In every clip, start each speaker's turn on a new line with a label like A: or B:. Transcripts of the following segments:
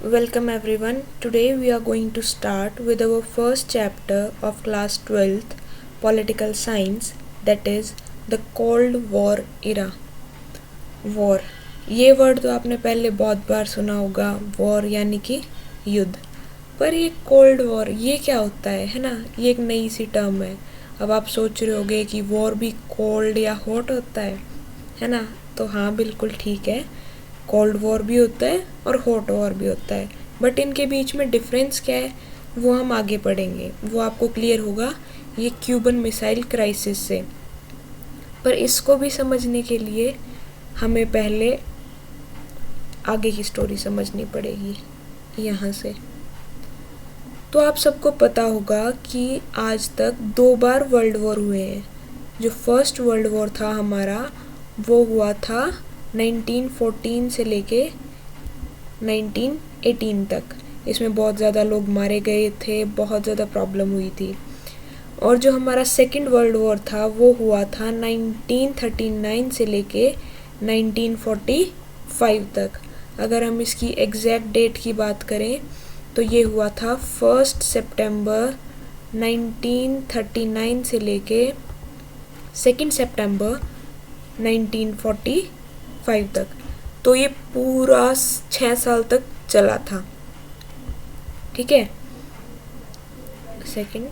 A: Welcome everyone. Today we are going to start with our first chapter of class 12th political science, that is the Cold War era. War, ये word तो आपने पहले बहुत बार सुना होगा, war यानी कि युद्ध। पर ये कोल्ड वॉर ये क्या होता है ना, ये एक नई सी टर्म है। अब आप सोच रहे होगे कि वॉर भी कोल्ड या हॉट होता है ना। तो हाँ, बिल्कुल ठीक है, कोल्ड वॉर भी होता है और हॉट वॉर भी होता है। बट इनके बीच में डिफरेंस क्या है वो हम आगे पढ़ेंगे, वो आपको क्लियर होगा ये क्यूबन मिसाइल क्राइसिस से। पर इसको भी समझने के लिए हमें पहले आगे की स्टोरी समझनी पड़ेगी यहाँ से। तो आप सबको पता होगा कि आज तक 2 बार वर्ल्ड वॉर हुए हैं। जो फर्स्ट वर्ल्ड वॉर था हमारा वो हुआ था 1914 से लेके 1918 तक। इसमें बहुत ज़्यादा लोग मारे गए थे, बहुत ज़्यादा प्रॉब्लम हुई थी। और जो हमारा सेकंड वर्ल्ड वॉर था वो हुआ था 1939 से लेके 1945 तक। अगर हम इसकी एग्जैक्ट डेट की बात करें तो ये हुआ था 1 सितंबर 1939 से लेके 2 सितंबर 1945 तक। तो ये पूरा 6 साल तक चला था, ठीक है। 2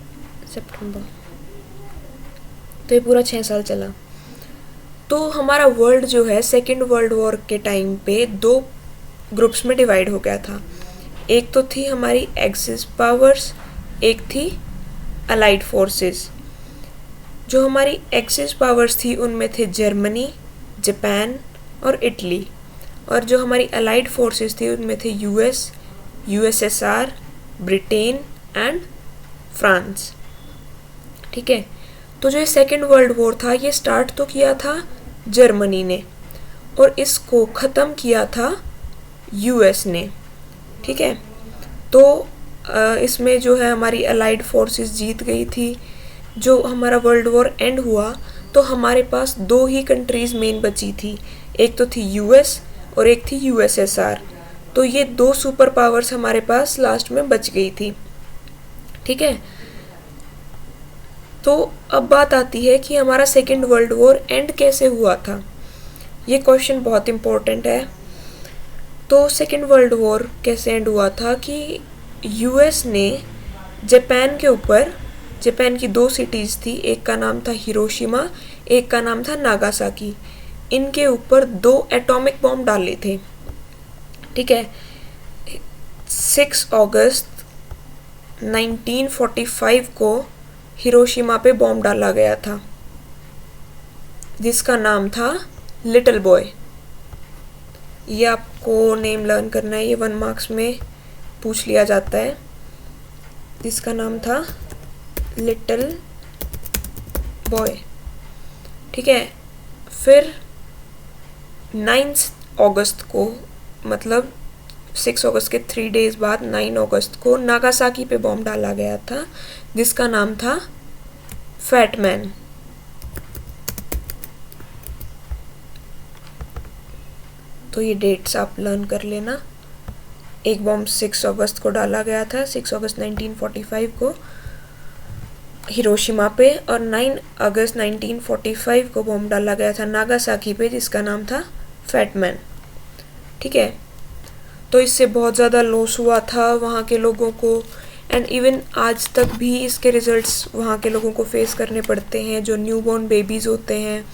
A: सितंबर, तो ये पूरा 6 साल चला। तो हमारा वर्ल्ड जो है सेकेंड वर्ल्ड वॉर के टाइम पे 2 ग्रुप्स में डिवाइड हो गया था। एक तो थी हमारी एक्सिस पावर्स, एक थी अलाइड फोर्सेस। जो हमारी एक्सिस पावर्स थी उनमें थे जर्मनी, जापान और इटली। और जो हमारी अलाइड फोर्सेस थी उनमें थे US, USSR, Britain and France, ठीक है। तो जो ये सेकेंड वर्ल्ड वॉर था ये स्टार्ट तो किया था जर्मनी ने और इसको ख़त्म किया था यूएस ने, ठीक है। तो इसमें जो है हमारी अलाइड फोर्सेस जीत गई थी। जो हमारा वर्ल्ड वॉर एंड हुआ तो हमारे पास 2 ही कंट्रीज़ मेन बची थी, एक तो थी यूएस और एक थी यूएसएसआर। तो ये 2 सुपर पावर्स हमारे पास लास्ट में बच गई थी, ठीक है। तो अब बात आती है कि हमारा सेकेंड वर्ल्ड वॉर एंड कैसे हुआ था। ये क्वेश्चन बहुत इम्पोर्टेंट है। तो सेकेंड वर्ल्ड वॉर कैसे एंड हुआ था कि यूएस ने जापान के ऊपर, जापान की 2 सिटीज़ थी, एक का नाम था हिरोशिमा, एक का नाम था नागासाकी। इनके ऊपर 2 एटॉमिक बॉम्ब डाले थे, ठीक है। 6 अगस्त 1945 को हिरोशिमा पे बॉम्ब डाला गया था जिसका नाम था लिटिल बॉय। ये आपको नेम लर्न करना है, ये 1 मार्क्स में पूछ लिया जाता है। जिसका नाम था लिटिल बॉय, ठीक है। फिर 9 अगस्त को, मतलब 6 अगस्त के 3 डेज बाद 9 अगस्त को नागासाकी पे बॉम्ब डाला गया था जिसका नाम था फैट मैन। तो ये डेट्स आप लर्न कर लेना। एक बॉम्ब 6 अगस्त को डाला गया था, 6 अगस्त 1945 को हिरोशिमा पे, और 9 अगस्त 1945 को बॉम्ब डाला गया था नागासाकी पे जिसका नाम था फैट मैन, ठीक है। तो इससे बहुत ज़्यादा लॉस हुआ था वहाँ के लोगों को, एंड इवन आज तक भी इसके रिजल्ट्स वहाँ के लोगों को फेस करने पड़ते हैं। जो न्यूबॉर्न बेबीज़ होते हैं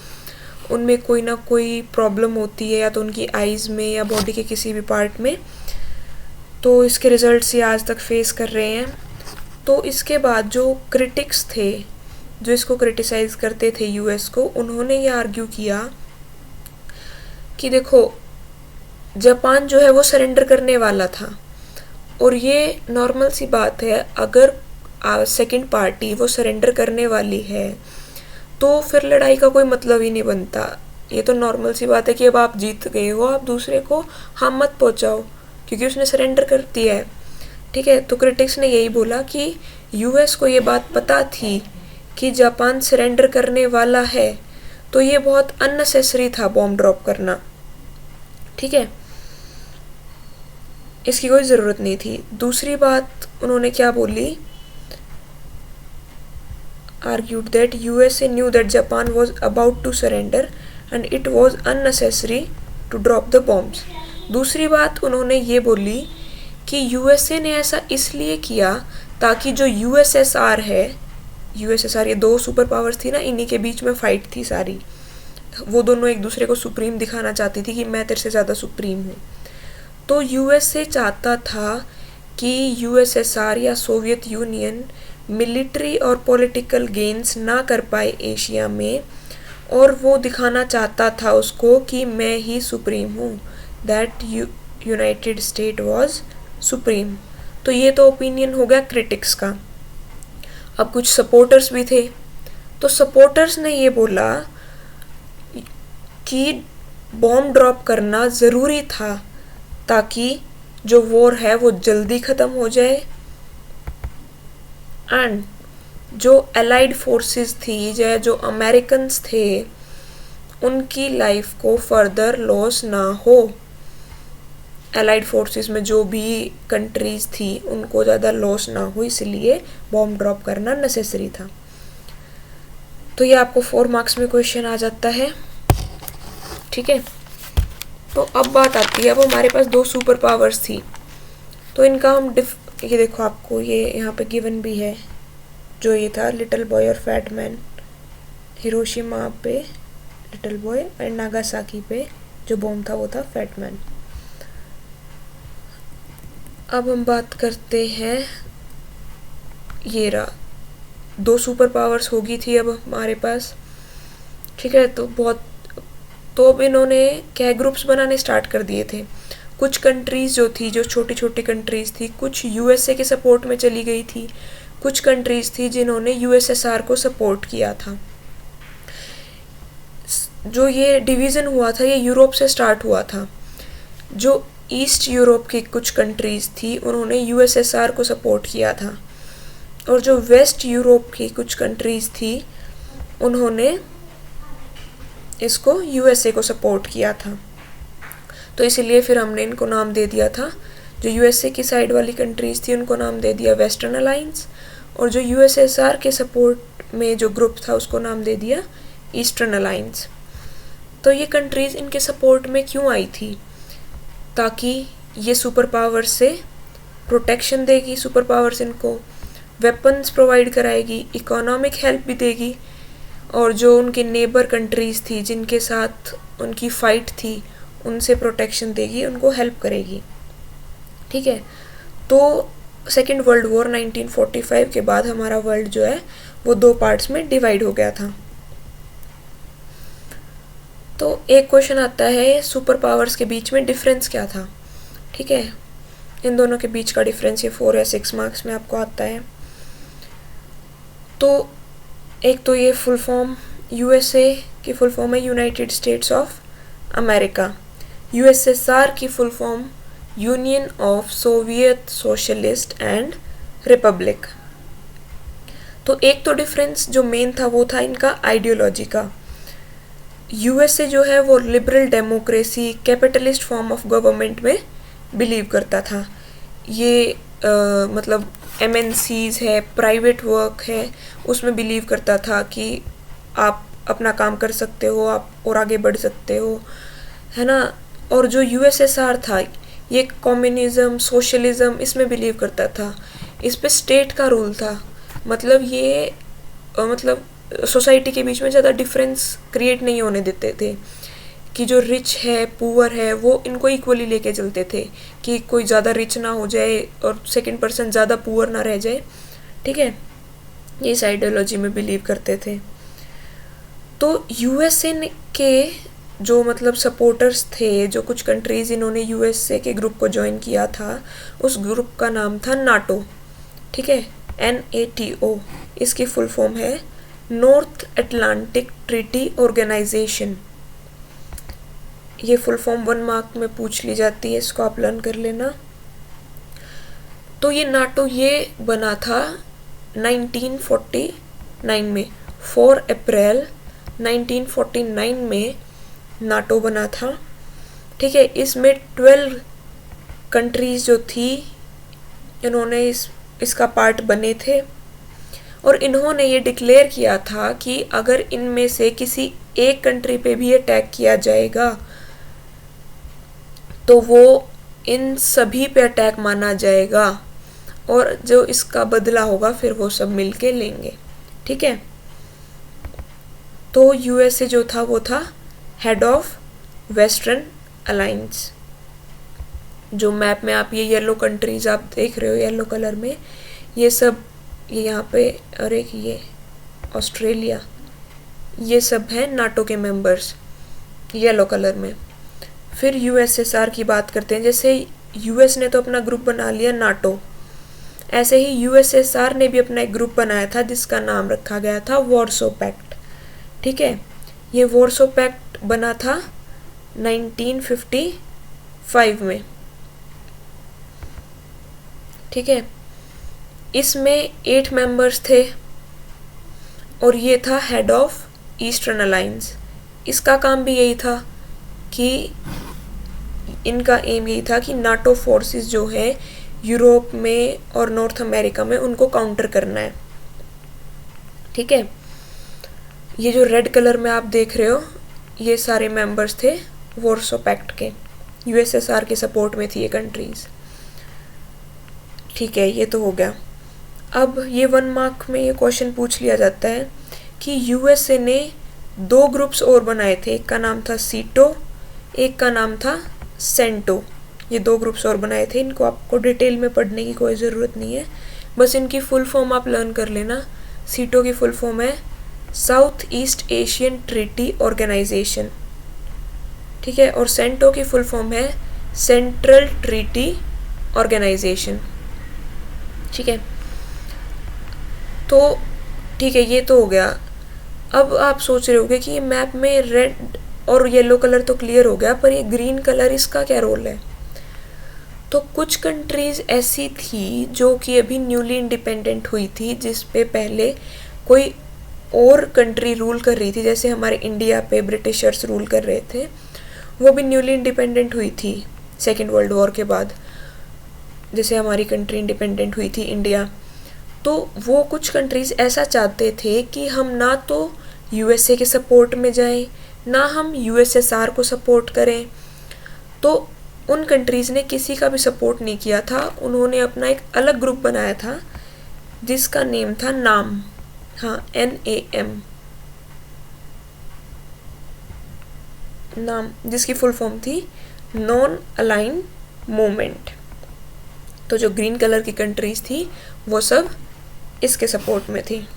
A: उनमें कोई ना कोई प्रॉब्लम होती है, या तो उनकी आइज़ में या बॉडी के किसी भी पार्ट में। तो इसके रिजल्ट्स ये आज तक फेस कर रहे हैं। तो इसके बाद जो क्रिटिक्स थे जो इसको क्रिटिसाइज़ करते थे यूएस को, उन्होंने ये आर्ग्यू किया कि देखो जापान जो है वो सरेंडर करने वाला था, और ये नॉर्मल सी बात है, अगर सेकंड पार्टी वो सरेंडर करने वाली है तो फिर लड़ाई का कोई मतलब ही नहीं बनता। ये तो नॉर्मल सी बात है कि अब आप जीत गए हो, आप दूसरे को हार्म मत पहुंचाओ क्योंकि उसने सरेंडर कर दिया है, ठीक है। तो क्रिटिक्स ने यही बोला कि यूएस को ये बात पता थी कि जापान सरेंडर करने वाला है, तो ये बहुत अननेसेसरी था बॉम्ब ड्रॉप करना, ठीक है। इसकी कोई ज़रूरत नहीं थी। दूसरी बात उन्होंने क्या बोली, argued that USA knew that Japan was about to surrender and it was unnecessary to drop the bombs। दूसरी बात उन्होंने ये बोली कि यूएसए ने ऐसा इसलिए किया ताकि जो यूएसएसआर है, यूएसएसआर ये दो सुपर पावर्स थी ना, इन्हीं के बीच में फाइट थी सारी, वो दोनों एक दूसरे को सुप्रीम दिखाना चाहती थी कि मैं तेरे से ज़्यादा सुप्रीम हूँ। तो यूएसए चाहता था कि यूएसएसआर या सोवियत यूनियन मिलिट्री और पॉलिटिकल गेन्स ना कर पाए एशिया में, और वो दिखाना चाहता था उसको कि मैं ही सुप्रीम हूँ, that United state was supreme. तो ये तो ओपिनियन हो गया क्रिटिक्स का। अब कुछ सपोर्टर्स भी थे, तो सपोर्टर्स ने ये बोला कि बॉम्ब ड्रॉप करना ज़रूरी था ताकि जो वॉर है वो जल्दी ख़त्म हो जाए, एंड जो एलाइड फोर्सेस थी या जो अमेरिकन्स थे उनकी लाइफ को फर्दर लॉस ना हो। एलाइड फोर्सेस में जो भी कंट्रीज थी उनको ज़्यादा लॉस ना हो, इसलिए बॉम्ब ड्रॉप करना नेसेसरी था। तो ये आपको 4 मार्क्स में क्वेश्चन आ जाता है, ठीक है। तो अब बात आती है, अब हमारे पास 2 सुपर पावर्स थी, तो इनका हम ये देखो आपको ये यहाँ पे गिवन भी है, जो ये था लिटिल बॉय और फैट मैन। हिरोशिमा पे लिटिल बॉय एंड नागासाकी पे जो बॉम्ब था वो था फैट मैन। अब हम बात करते हैं, ये रहा 2 सुपर पावर्स होगी थी अब हमारे पास, ठीक है। तो अब इन्होंने क्या ग्रुप्स बनाने स्टार्ट कर दिए थे। कुछ कंट्रीज़ जो थी, जो छोटी छोटी कंट्रीज़ थी, कुछ यूएसए के सपोर्ट में चली गई थी, कुछ कंट्रीज़ थी जिन्होंने यूएसएसआर को सपोर्ट किया था। जो ये डिवीज़न हुआ था ये यूरोप से स्टार्ट हुआ था। जो ईस्ट यूरोप की कुछ कंट्रीज़ थी उन्होंने यूएसएसआर को सपोर्ट किया था, और जो वेस्ट यूरोप की कुछ कंट्रीज़ थी उन्होंने इसको यूएसए को सपोर्ट किया था। तो इसीलिए फिर हमने इनको नाम दे दिया था, जो यूएसए की साइड वाली कंट्रीज़ थी उनको नाम दे दिया वेस्टर्न अलायंस, और जो यूएसएसआर के सपोर्ट में जो ग्रुप था उसको नाम दे दिया ईस्टर्न अलायंस। तो ये कंट्रीज़ इनके सपोर्ट में क्यों आई थी, ताकि ये सुपर पावर से प्रोटेक्शन देगी, सुपर पावर्स इनको वेपन्स प्रोवाइड कराएगी, इकोनॉमिक हेल्प भी देगी, और जो उनके नेबर कंट्रीज़ थी जिनके साथ उनकी फ़ाइट थी उनसे प्रोटेक्शन देगी, उनको हेल्प करेगी, ठीक है। तो सेकेंड वर्ल्ड वॉर 1945 के बाद हमारा वर्ल्ड जो है वो 2 पार्ट्स में डिवाइड हो गया था। तो एक क्वेश्चन आता है सुपर पावर्स के बीच में डिफरेंस क्या था, ठीक है। इन दोनों के बीच का डिफरेंस ये 4 या 6 मार्क्स में आपको आता है। तो एक तो ये फुल फॉर्म, यूएसए की फुल फॉर्म है United States of America, USSR की full form Union of Soviet Socialist and Republic. तो एक तो डिफरेंस जो मेन था वो था इनका आइडियोलॉजी का। यूएसए जो है वो liberal democracy, capitalist form of government में बिलीव करता था। ये मतलब एमएनसीज है, प्राइवेट वर्क है, उसमें बिलीव करता था कि आप अपना काम कर सकते हो, आप और आगे बढ़ सकते हो, है ना। और जो यूएसएसआर था ये कम्युनिज्म, सोशलिज्म इसमें बिलीव करता था। इस पे स्टेट का रूल था, मतलब ये मतलब सोसाइटी के बीच में ज़्यादा डिफरेंस क्रिएट नहीं होने देते थे, कि जो रिच है, पुअर है, वो इनको इक्वली लेके चलते थे, कि कोई ज़्यादा रिच ना हो जाए और सेकंड पर्सन ज़्यादा पुअर ना रह जाए, ठीक है। ये इस आइडियोलॉजी में बिलीव करते थे। तो यूएसए के जो मतलब सपोर्टर्स थे, जो कुछ कंट्रीज़ इन्होंने यूएसए के ग्रुप को ज्वाइन किया था, उस ग्रुप का नाम था नाटो, ठीक है, NATO। इसकी फुल फॉर्म है नॉर्थ अटलांटिक ट्रीटी ऑर्गेनाइजेशन। ये फुल फॉर्म 1 मार्क में पूछ ली जाती है, इसको आप लर्न कर लेना। तो ये नाटो ये बना था 1949 में, 4 अप्रैल 1949 में नाटो बना था, ठीक है। इसमें 12 कंट्रीज जो थी इन्होंने इसका पार्ट बने थे और इन्होंने ये डिक्लेयर किया था कि अगर इनमें से किसी एक कंट्री पे भी अटैक किया जाएगा तो वो इन सभी पे अटैक माना जाएगा और जो इसका बदला होगा फिर वो सब मिलके लेंगे। ठीक है, तो यूएसए जो था वो था हेड ऑफ वेस्टर्न अलायंस। जो मैप में आप ये येलो कंट्रीज आप देख रहे हो येलो कलर में, ये सब ये यहाँ पे और एक ये ऑस्ट्रेलिया, ये सब है नाटो के मेंबर्स येलो कलर में। फिर यूएसएसआर की बात करते हैं। जैसे यूएस ने तो अपना ग्रुप बना लिया नाटो, ऐसे ही यूएसएसआर ने भी अपना एक ग्रुप बनाया था जिसका नाम रखा गया था वॉर्सो पैक्ट। ठीक है, ये वॉर्सो पैक्ट बना था 1955 में। ठीक है, इसमें 8 मेंबर्स थे और ये था हेड ऑफ ईस्टर्न अलायंस। इसका काम भी यही था कि इनका एम यही था कि नाटो फोर्सेस जो है यूरोप में और नॉर्थ अमेरिका में उनको काउंटर करना है। ठीक है, ये जो रेड कलर में आप देख रहे हो ये सारे मेंबर्स थे वॉर्सो पैक्ट के, यूएसएसआर के सपोर्ट में थी ये कंट्रीज। ठीक है, ये तो हो गया। अब ये 1 मार्क में ये क्वेश्चन पूछ लिया जाता है कि यूएसए ने 2 ग्रुप्स और बनाए थे, एक का नाम था सीटो, एक का नाम था सेंटो। ये 2 ग्रुप्स और बनाए थे, इनको आपको डिटेल में पढ़ने की कोई ज़रूरत नहीं है, बस इनकी फुल फॉर्म आप लर्न कर लेना। सीटो की फुल फॉर्म है South East Asian Treaty Organization. ठीक है, और सेंटो की फुल फॉर्म है सेंट्रल ट्रीटी ऑर्गेनाइजेशन। ठीक है, तो ठीक है, ये तो हो गया। अब आप सोच रहे होगे कि ये मैप में रेड और येलो कलर तो क्लियर हो गया, पर ये ग्रीन कलर इसका क्या रोल है? तो कुछ कंट्रीज ऐसी थी जो कि अभी न्यूली इंडिपेंडेंट हुई थी, जिस पे पहले कोई और कंट्री रूल कर रही थी। जैसे हमारे इंडिया पे ब्रिटिशर्स रूल कर रहे थे, वो भी न्यूली इंडिपेंडेंट हुई थी सेकेंड वर्ल्ड वॉर के बाद, जैसे हमारी कंट्री इंडिपेंडेंट हुई थी इंडिया। तो वो कुछ कंट्रीज़ ऐसा चाहते थे कि हम ना तो यूएसए के सपोर्ट में जाएं, ना हम यूएसएसआर को सपोर्ट करें। तो उन कंट्रीज़ ने किसी का भी सपोर्ट नहीं किया था, उन्होंने अपना एक अलग ग्रुप बनाया था जिसका नेम था नाम, हाँ NAM नाम, जिसकी फुल फॉर्म थी नॉन अलाइन मूवमेंट। तो जो ग्रीन कलर की कंट्रीज थी वो सब इसके सपोर्ट में थी।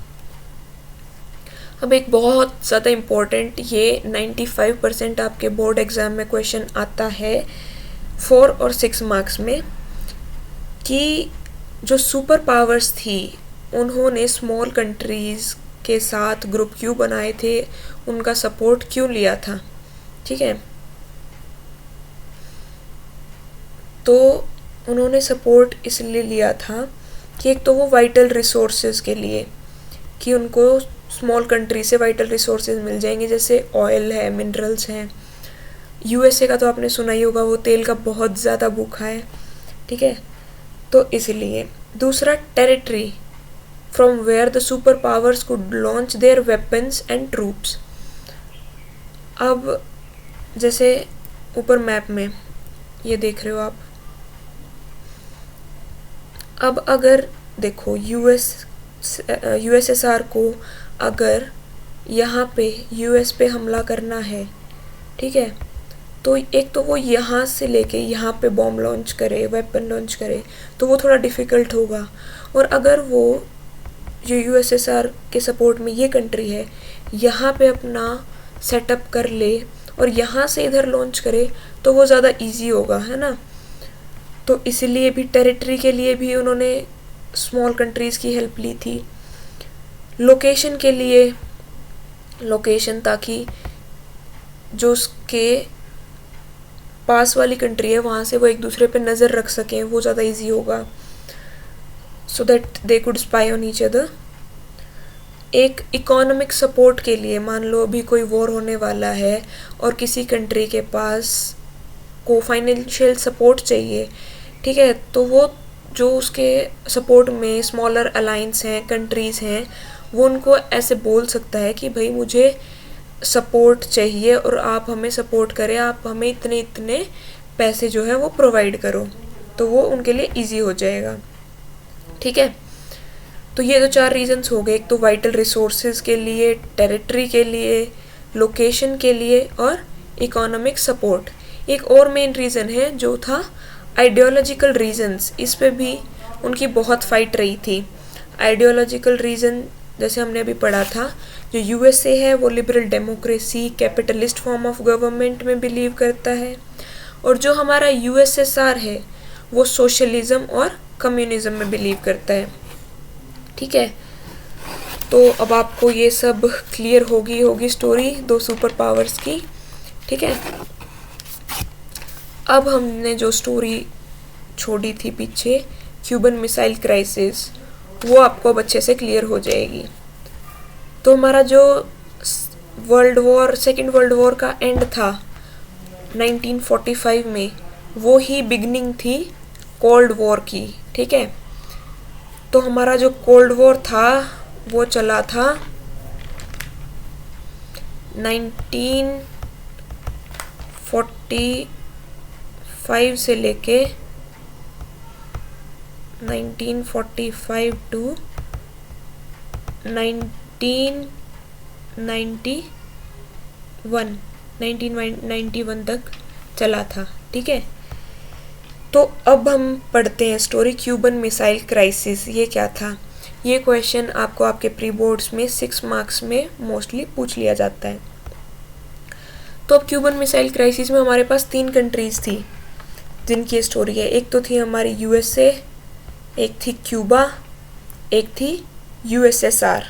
A: अब एक बहुत ज़्यादा इम्पोर्टेंट, ये 95% आपके बोर्ड एग्ज़ाम में क्वेश्चन आता है 4 और 6 मार्क्स में, कि जो सुपर पावर्स थी उन्होंने स्मॉल कंट्रीज़ के साथ ग्रुप क्यों बनाए थे, उनका सपोर्ट क्यों लिया था। ठीक है, तो उन्होंने सपोर्ट इसलिए लिया था कि एक तो वो वाइटल रिसोर्सेज के लिए, कि उनको स्मॉल कंट्री से वाइटल रिसोर्सेज मिल जाएंगे, जैसे ऑयल है, मिनरल्स हैं। यूएसए का तो आपने सुना ही होगा, वो तेल का बहुत ज़्यादा भूखा है। ठीक है, तो इसलिए। दूसरा, territory from where the super powers could launch their weapons and troops. अब जैसे ऊपर मैप में ये देख रहे हो आप, अब अगर देखो यूएसएसआर को अगर यहाँ पे यूएस पे हमला करना है, ठीक है, तो एक तो वो यहाँ से लेके यहाँ पे बॉम्ब लॉन्च करे, वेपन लॉन्च करे, तो वो थोड़ा डिफ़िकल्ट होगा। और अगर वो जो यूएसएसआर के सपोर्ट में ये कंट्री है यहाँ पे अपना सेटअप कर ले और यहाँ से इधर लॉन्च करे तो वो ज़्यादा इजी होगा, है ना। तो इसलिए भी टेरिटरी के लिए भी उन्होंने स्मॉल कंट्रीज़ की हेल्प ली थी। लोकेशन के लिए, लोकेशन ताकि जो उसके पास वाली कंट्री है वहाँ से वो एक दूसरे पे नज़र रख सकें, वो ज़्यादा इजी होगा, so that they could spy on each other. एक इकोनॉमिक सपोर्ट के लिए, मान लो अभी कोई वॉर होने वाला है और किसी कंट्री के पास को फाइनेंशियल सपोर्ट चाहिए, ठीक है। तो वो जो उसके सपोर्ट में स्मॉलर अलाइंस हैं, कंट्रीज़ हैं, वो उनको ऐसे बोल सकता है कि भाई मुझे सपोर्ट चाहिए और आप हमें सपोर्ट करें, आप हमें इतने इतने पैसे जो है वो प्रोवाइड करो, तो वो उनके लिए इजी हो जाएगा। ठीक है। तो ये तो 4 रीजंस हो गए, एक तो वाइटल रिसोर्सेज के लिए, टेरिटरी के लिए, लोकेशन के लिए और इकोनॉमिक सपोर्ट। एक और मेन रीज़न है जो था आइडियोलॉजिकल रीजंस, इस पे भी उनकी बहुत फाइट रही थी। आइडियोलॉजिकल रीज़न जैसे हमने अभी पढ़ा था, जो यूएसए है वो liberal democracy, capitalist form of government में बिलीव करता है, और जो हमारा यूएसएसआर है वो सोशलिज्म और कम्युनिज्म में बिलीव करता है। ठीक है। तो अब आपको ये सब क्लियर होगी स्टोरी दो सुपर पावर्स की। ठीक है। अब हमने जो स्टोरी छोड़ी थी पीछे, क्यूबन मिसाइल क्राइसिस, वो आपको अब अच्छे से क्लियर हो जाएगी। तो हमारा जो सेकेंड वर्ल्ड वॉर का एंड था 1945 में, वो ही बिगनिंग थी कोल्ड वॉर की। ठीक है। तो हमारा जो कोल्ड वॉर था वो चला था 1945 से लेके 1945 टू 1991 तक चला था। ठीक है। तो अब हम पढ़ते हैं स्टोरी क्यूबन मिसाइल क्राइसिस। ये क्या था? ये क्वेश्चन आपको आपके प्री बोर्ड्स में 6 मार्क्स में मोस्टली पूछ लिया जाता है। तो अब क्यूबन मिसाइल क्राइसिस में हमारे पास 3 कंट्रीज़ थी जिनकी स्टोरी है। एक तो थी हमारी यूएसए, एक थी क्यूबा, एक थी यूएसएसआर।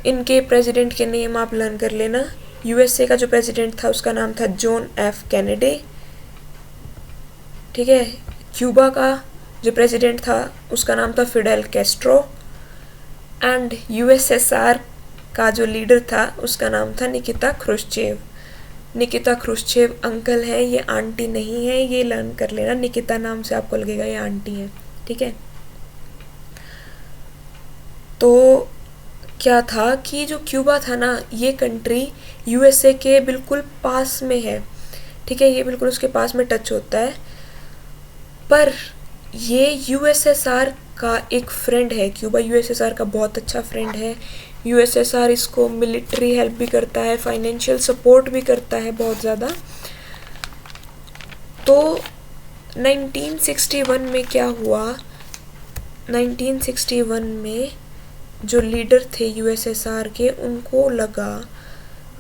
A: इनके प्रेसिडेंट के नेम आप लर्न कर लेना। यूएसए का जो प्रेसिडेंट था उसका नाम था जॉन एफ कैनेडी। ठीक है। क्यूबा का जो प्रेसिडेंट था उसका नाम था फिडेल कैस्ट्रो, एंड यूएसएसआर का जो लीडर था उसका नाम था Nikita Khrushchev. Nikita Khrushchev uncle है, ये आंटी नहीं है, ये लर्न कर लेना। निकिता नाम से आपको लगेगा ये आंटी है। ठीक है। तो क्या था कि जो क्यूबा था ना, ये कंट्री यूएसए के बिल्कुल पास में है। ठीक है। ये बिल्कुल उसके पास में टच होता है, पर ये यूएसएसआर का एक फ्रेंड है। क्यूबा यूएसएसआर का बहुत अच्छा फ्रेंड है। यूएसएसआर इसको मिलिट्री हेल्प भी करता है, फाइनेंशियल सपोर्ट भी करता है बहुत ज़्यादा। तो 1961 में क्या हुआ, 1961 में जो लीडर थे यूएसएसआर के, उनको लगा,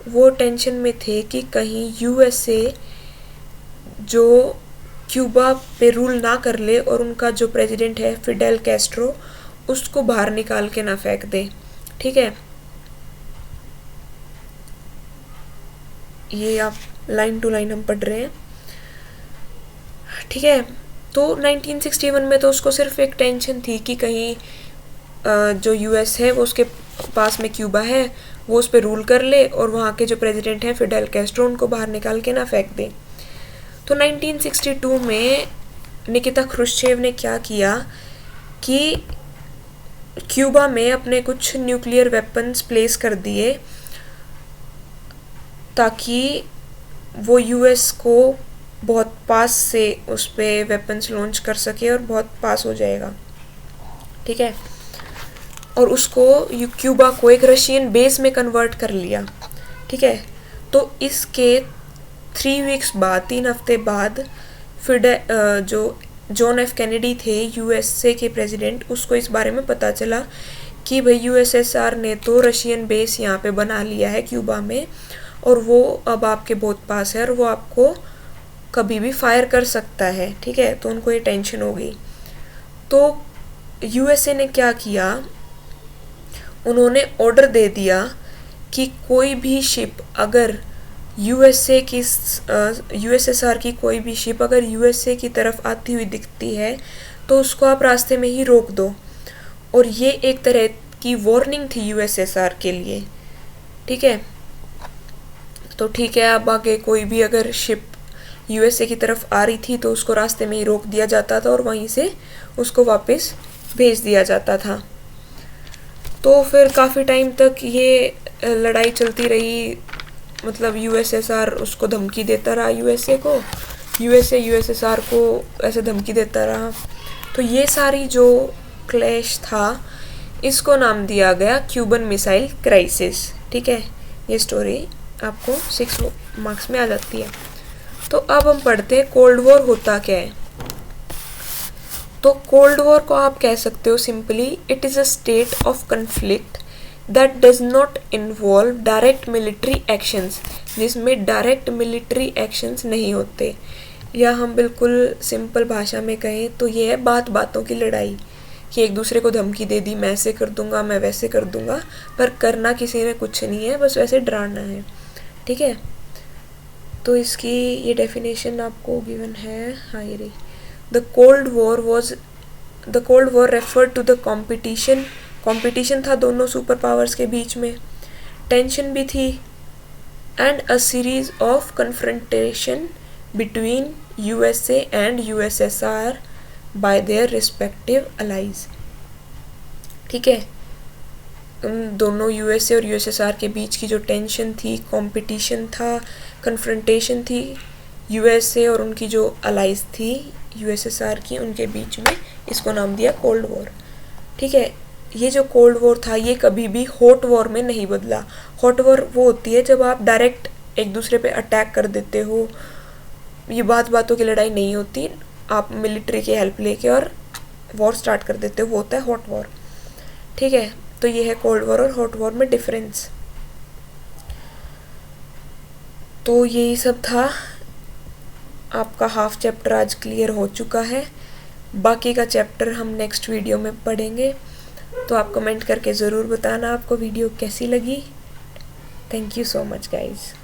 A: वो टेंशन में थे कि कहीं यूएसए जो क्यूबा पे रूल ना कर ले और उनका जो प्रेसिडेंट है फिडेल कैस्ट्रो, उसको बाहर निकाल के ना फेंक दे। ठीक है। ये आप लाइन टू लाइन हम पढ़ रहे हैं। ठीक है। तो 1961 में तो उसको सिर्फ एक टेंशन थी कि कहीं जो यूएस है वो उसके पास में क्यूबा है, वो उस पर रूल कर ले और वहाँ के जो प्रेसिडेंट हैं फिडेल कैस्ट्रो, उनको बाहर निकाल के ना फेंक दे। तो 1962 में निकिता क्रुश्चेव ने क्या किया कि क्यूबा में अपने कुछ न्यूक्लियर वेपन्स प्लेस कर दिए ताकि वो यूएस को बहुत पास से उस पर वेपन्स लॉन्च कर सके और बहुत पास हो जाएगा। ठीक है। और उसको क्यूबा को एक रशियन बेस में कन्वर्ट कर लिया। ठीक है। तो इसके 3 वीक्स बाद, 3 हफ्ते बाद, जो जॉन एफ कैनेडी थे यूएसए के प्रेसिडेंट, उसको इस बारे में पता चला कि भाई यूएसएसआर ने तो रशियन बेस यहाँ पे बना लिया है क्यूबा में, और वो अब आपके बहुत पास है और वो आपको कभी भी फायर कर सकता है। ठीक है। तो उनको ये टेंशन हो गई। तो यूएसए ने क्या किया, उन्होंने ऑर्डर दे दिया कि कोई भी शिप अगर यूएसएसआर की कोई भी शिप अगर यूएसए की तरफ आती हुई दिखती है तो उसको आप रास्ते में ही रोक दो। और ये एक तरह की वार्निंग थी यूएसएसआर के लिए। ठीक है। तो ठीक है, अब आगे कोई भी अगर शिप यूएसए की तरफ आ रही थी तो उसको रास्ते में ही रोक दिया जाता था और वहीं से उसको वापस भेज दिया जाता था। तो फिर काफ़ी टाइम तक ये लड़ाई चलती रही, मतलब यूएसएसआर उसको धमकी देता रहा यूएसए को, यूएसए यूएसएसआर को ऐसे धमकी देता रहा। तो ये सारी जो क्लैश था इसको नाम दिया गया क्यूबन मिसाइल क्राइसिस। ठीक है, ये स्टोरी आपको 6 मार्क्स में आ जाती है। तो अब हम पढ़ते हैं कोल्ड वॉर होता क्या है। तो कोल्ड वॉर को आप कह सकते हो simply, it is a state of conflict that does not involve direct military actions, जिसमें डायरेक्ट मिलिट्री एक्शंस नहीं होते। या हम बिल्कुल सिंपल भाषा में कहें तो ये है बात बातों की लड़ाई, कि एक दूसरे को धमकी दे दी, मैं ऐसे कर दूंगा, मैं वैसे कर दूंगा, पर करना किसी ने कुछ नहीं है, बस वैसे डराना है। ठीक है, तो इसकी ये डेफिनेशन आपको गिवन है, हाँ ये रही। The cold war refer to the competition था दोनों सुपर पावर्स के बीच में, टेंशन भी थी, and a series of confrontation between USA and USSR by their respective allies. ठीक है, उन दोनों यूएसए और यूएसएसआर के बीच की जो टेंशन थी, कंपटीशन था, कन्फ्रंटेशन थी, यूएसए और उनकी जो अलाइज थी यूएसएसआर की, उनके बीच में, इसको नाम दिया कोल्ड वॉर। ठीक है, ये जो कोल्ड वॉर था ये कभी भी हॉट वॉर में नहीं बदला। हॉट वॉर वो होती है जब आप डायरेक्ट एक दूसरे पे अटैक कर देते हो, ये बात बातों की लड़ाई नहीं होती, आप मिलिट्री की हेल्प लेके और वॉर स्टार्ट कर देते हो, वो होता है हॉट वॉर। ठीक है, तो ये है कोल्ड वॉर और हॉट वॉर में डिफरेंस। तो यही सब था, आपका हाफ चैप्टर आज क्लियर हो चुका है। बाकी का चैप्टर हम नेक्स्ट वीडियो में पढ़ेंगे। तो आप कमेंट करके ज़रूर बताना आपको वीडियो कैसी लगी। Thank you so much guys.